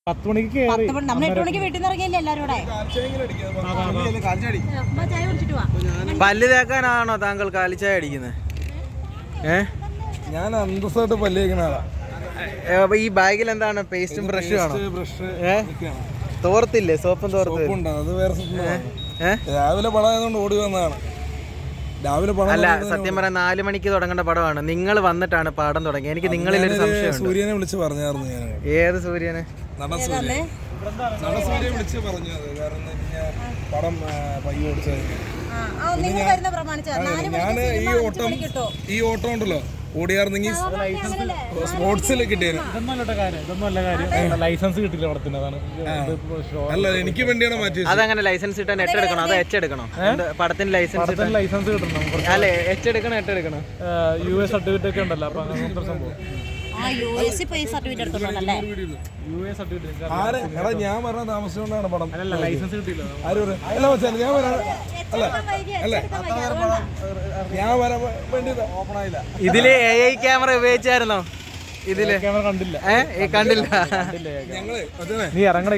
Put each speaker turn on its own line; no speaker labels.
10 മണിക്ക്
നമ്മൾ 8 മണിക്ക് വീട്ടിൽ നിന്ന് ഇറങ്ങിയല്ലേ എല്ലാരും കൂടെ. ചായ കുടിച്ചിട്ട് പോവാ.
പല്ല് തേക്കാനാണോ താങ്കൾ കാലിച്ചായ അടിക്കുന്നത്?
ഞാൻ അന്തസ്സായിട്ട് പല്ല് തേക്കുന്ന ആളാ.
ഈ ബാഗിൽ എന്താണ്? പേസ്റ്റും ബ്രഷും ആണോ? തോർത്തില്ലേ? സോപ്പും തോർത്ത്
അത് വേറെ രാവിലെ പടമായതുകൊണ്ട് ഓടി വന്നതാണ്. രാവിലെ പടം
അല്ല, സത്യം പറയാൻ 4 മണിക്ക് തുടങ്ങേണ്ട പടമാണ്. നിങ്ങൾ വന്നിട്ടാണ് പാടം തുടങ്ങി. എനിക്ക് നിങ്ങളിലൊരു സംശയം.
സൂര്യനെ വിളിച്ച് പറഞ്ഞായിരുന്നു ഞാൻ.
ഏത് സൂര്യനെ?
നടസൂര്യനെ വിളിച്ച് പറഞ്ഞു. കാരണം പടം പയ്യ ഓടിച്ചത് ഞാൻ ഈ ഓട്ടം ഉണ്ടല്ലോ ഓടിയായിരുന്നെങ്കിൽ സ്പോർട്സിൽ കിട്ടിയത്.
ലൈസൻസ് കിട്ടില്ല പടത്തിന്.
അല്ല, എനിക്ക് വേണ്ടിയാണ് മാറ്റിയത്.
അതങ്ങനെ ലൈസൻസ് കിട്ടാൻ 8 എടുക്കണോ? അത് എച്ച് എടുക്കണോ? പടത്തിന്
ലൈസൻസ് കിട്ടണം.
അല്ലെ, എച്ച് എടുക്കണം 8 എടുക്കണം?
US സർട്ടിഫിക്കറ്റ് ഒക്കെ ഉണ്ടല്ലോ. അപ്പൊ അങ്ങനത്തെ സംഭവം.
ഞാൻ പറഞ്ഞ താമസിച്ചുകൊണ്ടാണ് പടം.
ലൈസൻസ് കിട്ടിയില്ല.
ഞാൻ വരാൻ വേണ്ടി ഓപ്പൺ ആയില്ല.
ഇതില് AI ക്യാമറ ഉപയോഗിച്ചായിരുന്നോ? ഇതില്
ക്യാമറ കണ്ടില്ല.
കണ്ടില്ല.
ഞങ്ങള്
നീ ഇറങ്ങണേ